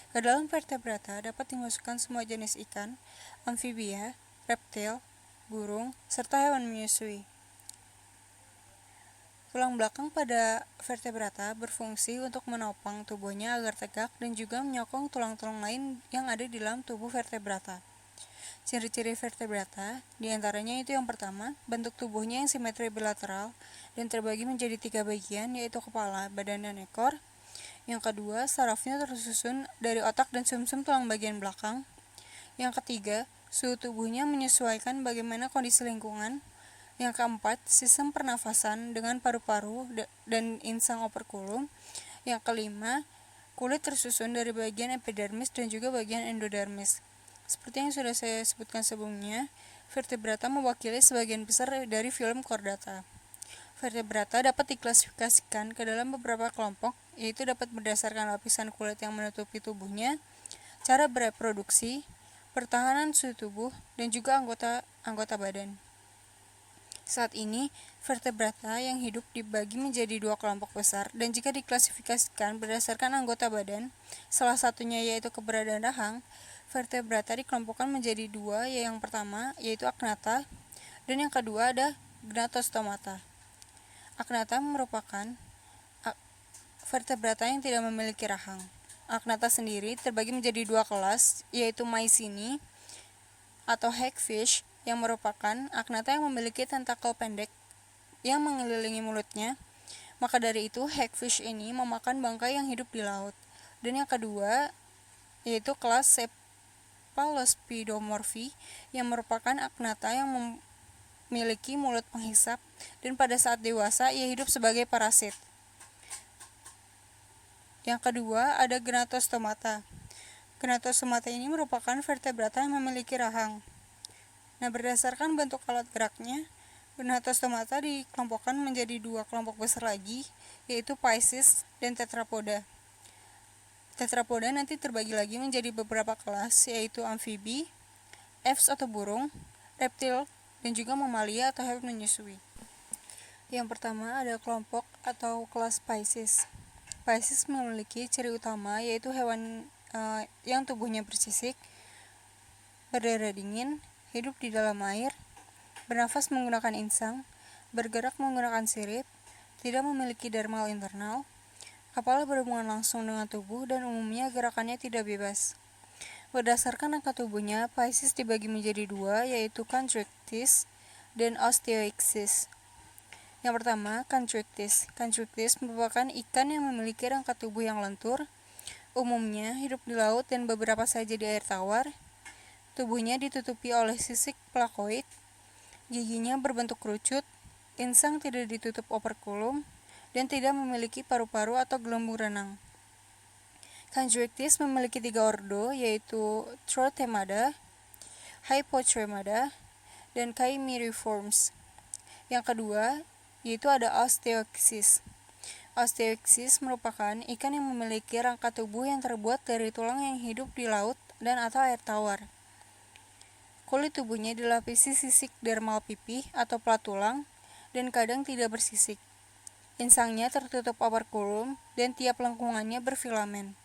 Ke dalam vertebrata dapat dimasukkan semua jenis ikan, amfibia, reptil, burung, serta hewan menyusui. Tulang belakang pada vertebrata berfungsi untuk menopang tubuhnya agar tegak dan juga menyokong tulang-tulang lain yang ada di dalam tubuh vertebrata. Ciri-ciri vertebrata diantaranya itu yang pertama, bentuk tubuhnya yang simetri bilateral dan terbagi menjadi 3 bagian, yaitu kepala, badan, dan ekor. Yang kedua, sarafnya tersusun dari otak dan sumsum tulang bagian belakang. Yang ketiga, suhu tubuhnya menyesuaikan bagaimana kondisi lingkungan. Yang keempat, sistem pernafasan dengan paru-paru dan insang operkulum. Yang kelima, kulit tersusun dari bagian epidermis dan juga bagian endodermis. Seperti yang sudah saya sebutkan sebelumnya, vertebrata mewakili sebagian besar dari filum Chordata. Vertebrata dapat diklasifikasikan ke dalam beberapa kelompok, yaitu dapat berdasarkan lapisan kulit yang menutupi tubuhnya, cara bereproduksi, pertahanan suhu tubuh, dan juga anggota badan. Saat ini, vertebrata yang hidup dibagi menjadi 2 kelompok besar, dan jika diklasifikasikan berdasarkan anggota badan, salah satunya yaitu keberadaan rahang, vertebrata dikelompokkan menjadi 2, yang pertama yaitu Agnatha, dan yang kedua ada Gnatostomata. Agnatha merupakan vertebrata yang tidak memiliki rahang. Agnatha sendiri terbagi menjadi 2 kelas, yaitu Mycini atau hagfish, yang merupakan Agnatha yang memiliki tentakel pendek yang mengelilingi mulutnya. Maka dari itu, hagfish ini memakan bangkai yang hidup di laut. Dan yang kedua yaitu kelas Cephalospidomorphi, yang merupakan Agnatha yang memiliki mulut penghisap, dan pada saat dewasa ia hidup sebagai parasit. Yang kedua ada Gnatostomata. Gnatostomata ini merupakan vertebrata yang memiliki rahang. Nah, berdasarkan bentuk alat geraknya, Gnatostomata dikelompokkan menjadi 2 kelompok besar lagi, yaitu Pisces dan Tetrapoda. Tetrapoda nanti terbagi lagi menjadi beberapa kelas, yaitu amfibi, apes atau burung, reptil, dan juga mamalia atau hewan menyusui. Yang pertama ada kelompok atau kelas Pisces. Pisces memiliki ciri utama yaitu hewan yang tubuhnya bersisik, berdarah dingin, hidup di dalam air, bernafas menggunakan insang, bergerak menggunakan sirip, tidak memiliki dermal internal, kepala berhubungan langsung dengan tubuh, dan umumnya gerakannya tidak bebas. Berdasarkan angka tubuhnya, Pisces dibagi menjadi dua, yaitu Chondrichthyes dan Osteoichthys. Yang pertama, Chondrichthyes. Chondrichthyes merupakan ikan yang memiliki rangka tubuh yang lentur, umumnya hidup di laut dan beberapa saja di air tawar. Tubuhnya ditutupi oleh sisik plakoid, giginya berbentuk kerucut, insang tidak ditutup operkulum, dan tidak memiliki paru-paru atau gelembung renang. Chondrichthyes memiliki 3 ordo, yaitu Trothemada, Hypotremada, dan Chimeriformes. Yang kedua, yaitu ada Osteoichthys. Osteoichthys merupakan ikan yang memiliki rangka tubuh yang terbuat dari tulang yang hidup di laut dan atau air tawar. Kulit tubuhnya dilapisi sisik dermal pipih atau plat tulang dan kadang tidak bersisik. Insangnya tertutup operkulum dan tiap lengkungannya berfilamen.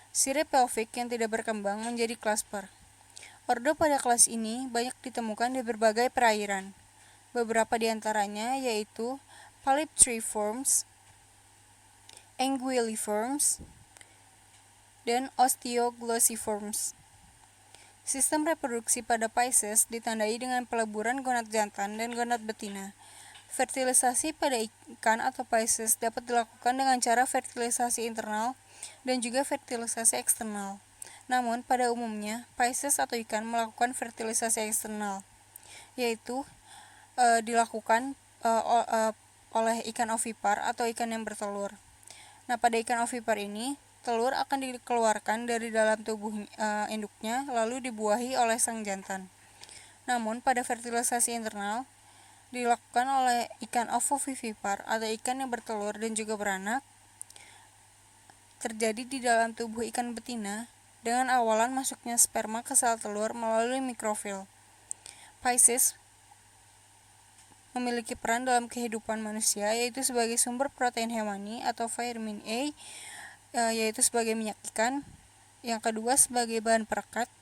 Sirip pelvik yang tidak berkembang menjadi clasper. Ordo pada kelas ini banyak ditemukan di berbagai perairan. Beberapa di antaranya yaitu Polyptriformes, Anguilliformes, dan Osteoglossiformes. Sistem reproduksi pada Pisces ditandai dengan peleburan gonad jantan dan gonad betina. Fertilisasi pada ikan atau Pisces dapat dilakukan dengan cara fertilisasi internal dan juga fertilisasi eksternal. Namun, pada umumnya, Pisces atau ikan melakukan fertilisasi eksternal, yaitu dilakukan oleh ikan ovipar atau ikan yang bertelur. Nah, pada ikan ovipar ini, telur akan dikeluarkan dari dalam tubuh induknya, lalu dibuahi oleh sang jantan. Namun, pada fertilisasi internal, dilakukan oleh ikan ovovivipar atau ikan yang bertelur dan juga beranak, terjadi di dalam tubuh ikan betina dengan awalan masuknya sperma ke sel telur melalui mikrofil. Pisces memiliki peran dalam kehidupan manusia, yaitu sebagai sumber protein hewani atau vitamin A, yaitu sebagai minyak ikan. Yang kedua, sebagai bahan perekat.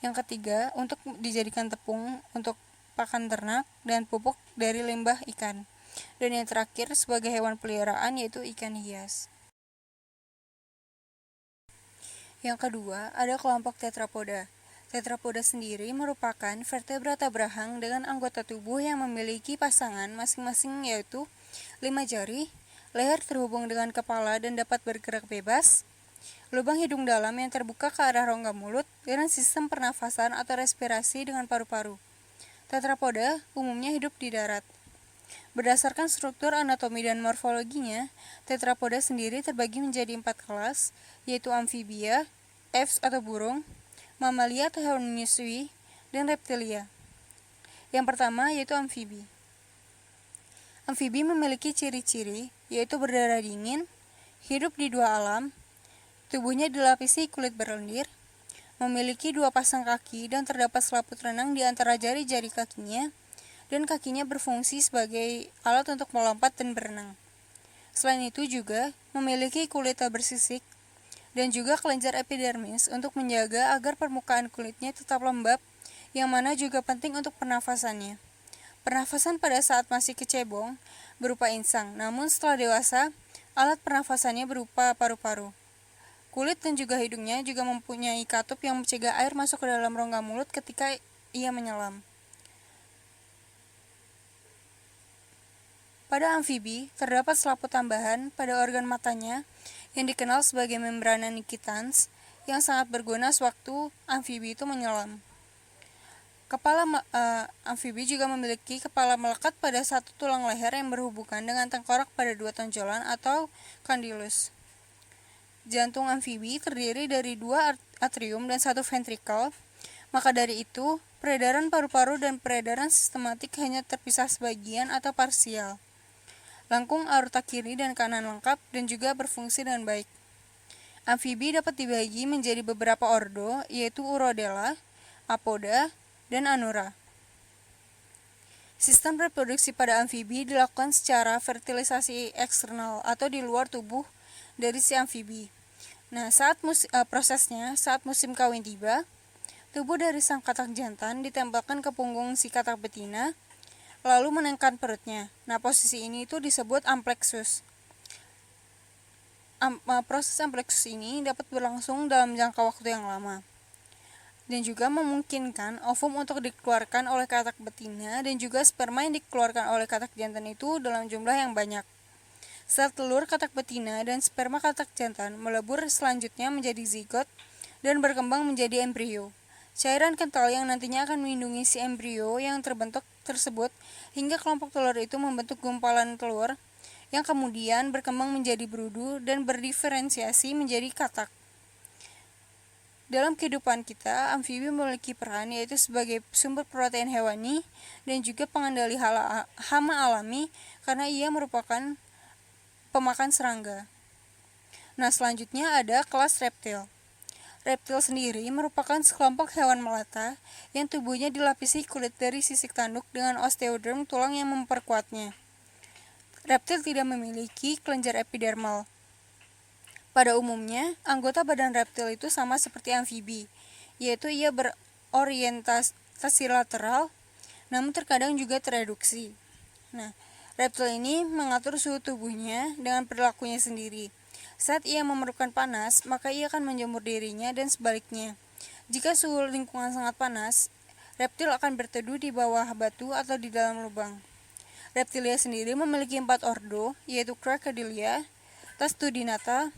Yang ketiga, untuk dijadikan tepung untuk pakan ternak dan pupuk dari limbah ikan. Dan yang terakhir, sebagai hewan peliharaan, yaitu ikan hias. Yang kedua, ada kelompok tetrapoda. Tetrapoda sendiri merupakan vertebrata berahang dengan anggota tubuh yang memiliki pasangan masing-masing, yaitu 5 jari, leher terhubung dengan kepala dan dapat bergerak bebas, lubang hidung dalam yang terbuka ke arah rongga mulut, dan sistem pernafasan atau respirasi dengan paru-paru. Tetrapoda umumnya hidup di darat. Berdasarkan struktur anatomi dan morfologinya, tetrapoda sendiri terbagi menjadi 4 kelas, yaitu amfibia, apes atau burung, mamalia atau hewan menyusui, dan reptilia. Yang pertama yaitu amfibi. Amfibi memiliki ciri-ciri, yaitu berdarah dingin, hidup di 2 alam, tubuhnya dilapisi kulit berlendir, memiliki 2 pasang kaki dan terdapat selaput renang di antara jari-jari kakinya, dan kakinya berfungsi sebagai alat untuk melompat dan berenang. Selain itu juga memiliki kulit tak bersisik dan juga kelenjar epidermis untuk menjaga agar permukaan kulitnya tetap lembab, yang mana juga penting untuk pernafasannya. Pernafasan pada saat masih kecebong berupa insang, namun setelah dewasa, alat pernafasannya berupa paru-paru. Kulit dan juga hidungnya juga mempunyai katup yang mencegah air masuk ke dalam rongga mulut ketika ia menyelam. Pada amfibi, terdapat selaput tambahan pada organ matanya yang dikenal sebagai membrana nictitans yang sangat berguna sewaktu amfibi itu menyelam. Amfibi juga memiliki kepala melekat pada satu tulang leher yang berhubungan dengan tengkorak pada 2 tonjolan atau condylus. Jantung amfibi terdiri dari 2 atrium dan 1 ventrikel, maka dari itu, peredaran paru-paru dan peredaran sistematik hanya terpisah sebagian atau parsial. Lengkung aorta kiri dan kanan lengkap dan juga berfungsi dengan baik. Amfibi dapat dibagi menjadi beberapa ordo, yaitu Urodela, Apoda, dan Anura. Sistem reproduksi pada amfibi dilakukan secara fertilisasi eksternal atau di luar tubuh dari si amfibi. Nah, saat musim kawin tiba, tubuh dari sang katak jantan ditempelkan ke punggung si katak betina, lalu menekan perutnya. Nah, posisi ini itu disebut amplexus. Proses amplexus ini dapat berlangsung dalam jangka waktu yang lama, dan juga memungkinkan ovum untuk dikeluarkan oleh katak betina dan juga sperma yang dikeluarkan oleh katak jantan itu dalam jumlah yang banyak. Sel telur katak betina dan sperma katak jantan melebur selanjutnya menjadi zigot dan berkembang menjadi embrio. Cairan kental yang nantinya akan melindungi si embrio yang terbentuk tersebut hingga kelompok telur itu membentuk gumpalan telur yang kemudian berkembang menjadi berudu dan berdiferensiasi menjadi katak. Dalam kehidupan kita, amfibi memiliki peran yaitu sebagai sumber protein hewani dan juga pengendali hama alami karena ia merupakan pemakan serangga. Nah, selanjutnya ada kelas reptil. Reptil sendiri merupakan sekelompok hewan melata yang tubuhnya dilapisi kulit dari sisik tanduk dengan osteoderm tulang yang memperkuatnya. Reptil tidak memiliki kelenjar epidermal. Pada umumnya, anggota badan reptil itu sama seperti amfibi, yaitu ia berorientasi lateral, namun terkadang juga tereduksi. Nah, reptil ini mengatur suhu tubuhnya dengan perilakunya sendiri. Saat ia memerlukan panas, maka ia akan menjemur dirinya dan sebaliknya. Jika suhu lingkungan sangat panas, reptil akan berteduh di bawah batu atau di dalam lubang. Reptilia sendiri memiliki 4 ordo, yaitu Crocodilia, Testudinata,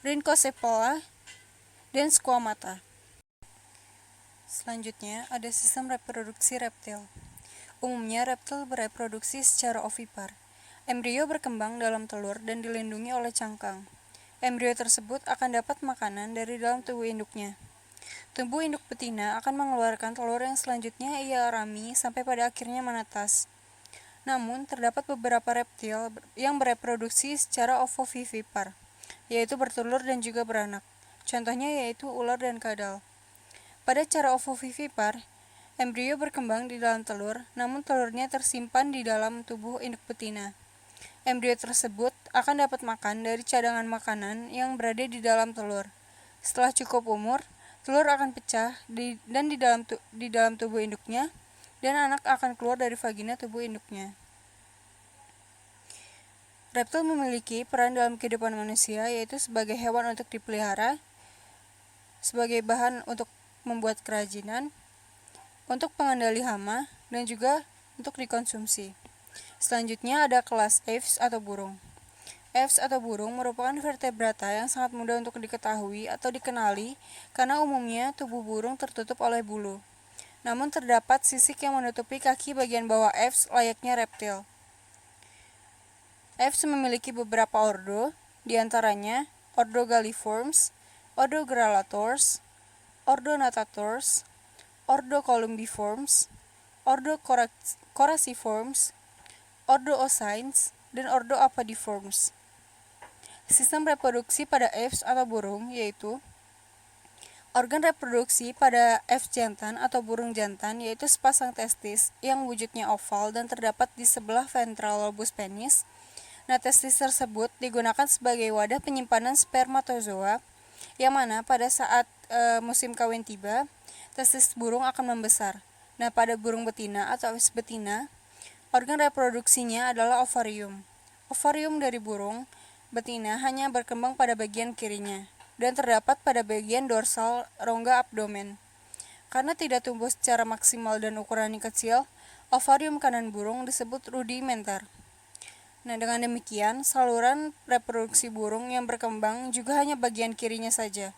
Rhynchocephala, dan Squamata. Selanjutnya ada sistem reproduksi reptil. Umumnya reptil bereproduksi secara ovipar. Embrio berkembang dalam telur dan dilindungi oleh cangkang. Embrio tersebut akan dapat makanan dari dalam tubuh induknya. Tubuh induk betina akan mengeluarkan telur yang selanjutnya ia arami sampai pada akhirnya menetas. Namun, terdapat beberapa reptil yang bereproduksi secara ovovivipar, yaitu bertelur dan juga beranak. Contohnya yaitu ular dan kadal. Pada cara ovovivipar, embrio berkembang di dalam telur, namun telurnya tersimpan di dalam tubuh induk betina. Embrio tersebut akan dapat makan dari cadangan makanan yang berada di dalam telur. Setelah cukup umur, telur akan pecah di dalam tubuh induknya, dan anak akan keluar dari vagina tubuh induknya. Reptil memiliki peran dalam kehidupan manusia, yaitu sebagai hewan untuk dipelihara, sebagai bahan untuk membuat kerajinan, untuk pengendali hama, dan juga untuk dikonsumsi. Selanjutnya ada kelas aves atau burung. Aves atau burung merupakan vertebrata yang sangat mudah untuk diketahui atau dikenali karena umumnya tubuh burung tertutup oleh bulu. Namun terdapat sisik yang menutupi kaki bagian bawah aves layaknya reptil. Aves memiliki beberapa ordo, diantaranya Ordo Galliformes, Ordo Grallatorus, Ordo Natators, Ordo Columbiformes, Ordo Coraciformes, Ordo Oscines, dan Ordo Apodiformes. Sistem reproduksi pada aves atau burung yaitu organ reproduksi pada aves jantan atau burung jantan yaitu sepasang testis yang wujudnya oval dan terdapat di sebelah ventral lobus penis. Nah, testis tersebut digunakan sebagai wadah penyimpanan spermatozoa yang mana pada saat musim kawin tiba, testis burung akan membesar. Nah, pada burung betina atau aves betina, organ reproduksinya adalah ovarium. Ovarium dari burung betina hanya berkembang pada bagian kirinya dan terdapat pada bagian dorsal rongga abdomen. Karena tidak tumbuh secara maksimal dan ukurannya kecil, ovarium kanan burung disebut rudimenter. Nah, dengan demikian, saluran reproduksi burung yang berkembang juga hanya bagian kirinya saja.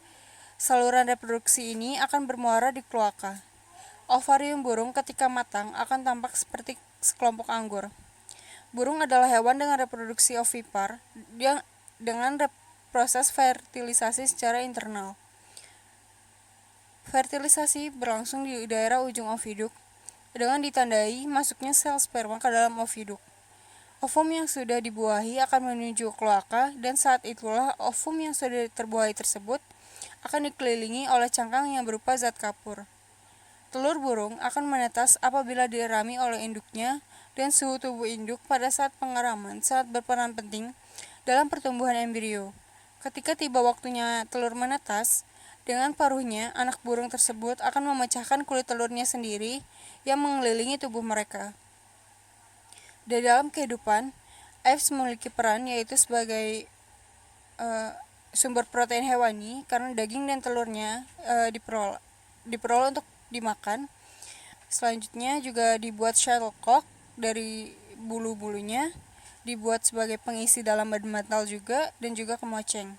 Saluran reproduksi ini akan bermuara di kloaka. Ovarium burung ketika matang akan tampak seperti sekelompok anggur. Burung adalah hewan dengan reproduksi ovipar dengan proses fertilisasi secara internal. Fertilisasi berlangsung di daerah ujung oviduk dengan ditandai masuknya sel sperma ke dalam oviduk. Ovum yang sudah dibuahi akan menuju kloaka dan saat itulah ovum yang sudah terbuahi tersebut akan dikelilingi oleh cangkang yang berupa zat kapur. Telur burung akan menetas apabila dirami oleh induknya dan suhu tubuh induk pada saat pengeraman sangat berperan penting dalam pertumbuhan embrio. Ketika tiba waktunya telur menetas, dengan paruhnya anak burung tersebut akan memecahkan kulit telurnya sendiri yang mengelilingi tubuh mereka. Di dalam kehidupan, eggs memiliki peran yaitu sebagai sumber protein hewani karena daging dan telurnya diperoleh untuk dimakan. Selanjutnya juga dibuat shuttlecock dari bulu-bulunya, dibuat sebagai pengisi dalam badan bantal juga, dan juga kemoceng.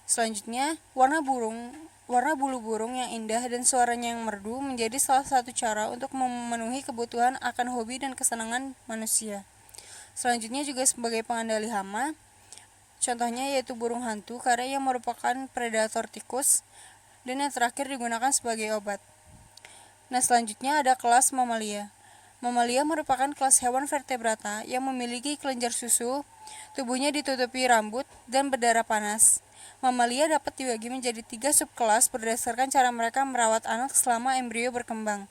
Selanjutnya, warna bulu burung yang indah dan suaranya yang merdu menjadi salah satu cara untuk memenuhi kebutuhan akan hobi dan kesenangan manusia. Selanjutnya juga sebagai pengendali hama, contohnya yaitu burung hantu karena ia merupakan predator tikus, dan yang terakhir digunakan sebagai obat. Nah, selanjutnya ada kelas mamalia. Mamalia merupakan kelas hewan vertebrata yang memiliki kelenjar susu, tubuhnya ditutupi rambut, dan berdarah panas. Mamalia dapat dibagi menjadi 3 subkelas berdasarkan cara mereka merawat anak selama embrio berkembang,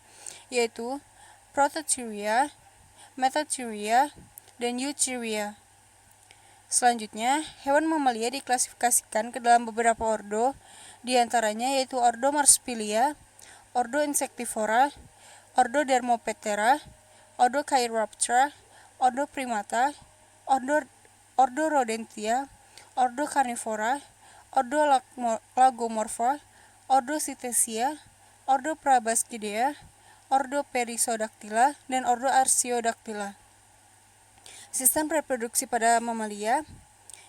yaitu Prototheria, Metatheria, dan Eutheria. Selanjutnya, hewan mamalia diklasifikasikan ke dalam beberapa ordo, diantaranya yaitu ordo Marsupilia, ordo Insectivora, ordo Dermoptera, ordo Chiroptera, ordo Primata, ordo Rodentia, ordo Carnivora, ordo Lagomorpha, ordo Cetacea, ordo Proboscidea, ordo Perissodactyla, dan ordo Artiodactyla. Sistem reproduksi pada mamalia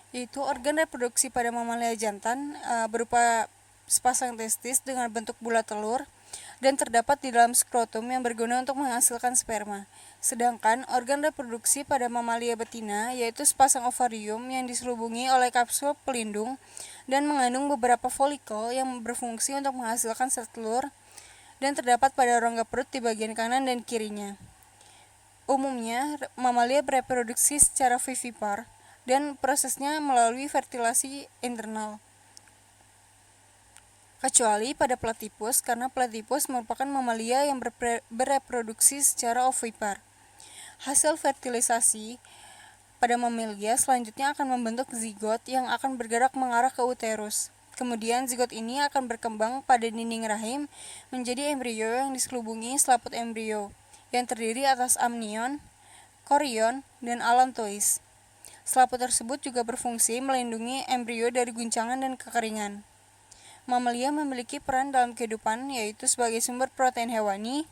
yaitu organ reproduksi pada mamalia jantan berupa sepasang testis dengan bentuk bulat telur dan terdapat di dalam skrotum yang berguna untuk menghasilkan sperma. Sedangkan organ reproduksi pada mamalia betina yaitu sepasang ovarium yang diselubungi oleh kapsul pelindung dan mengandung beberapa folikel yang berfungsi untuk menghasilkan sel telur dan terdapat pada rongga perut di bagian kanan dan kirinya. Umumnya, mamalia bereproduksi secara vivipar dan prosesnya melalui fertilasi internal. Kecuali pada platypus, karena platypus merupakan mamalia yang bereproduksi secara ovipar. Hasil fertilisasi pada mamalia selanjutnya akan membentuk zigot yang akan bergerak mengarah ke uterus. Kemudian zigot ini akan berkembang pada dinding rahim menjadi embrio yang diselubungi selaput embrio, yang terdiri atas amnion, korion, dan allantois. Selaput tersebut juga berfungsi melindungi embrio dari guncangan dan kekeringan. Mamalia memiliki peran dalam kehidupan yaitu sebagai sumber protein hewani,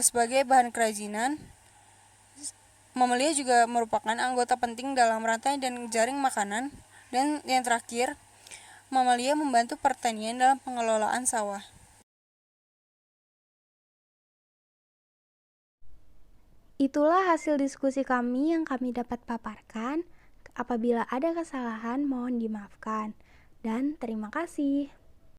sebagai bahan kerajinan. Mamalia juga merupakan anggota penting dalam rantai dan jaring makanan. Dan yang terakhir, mamalia membantu pertanian dalam pengelolaan sawah.
Itulah hasil diskusi kami yang kami dapat paparkan. Apabila ada kesalahan, mohon dimaafkan. Dan terima kasih.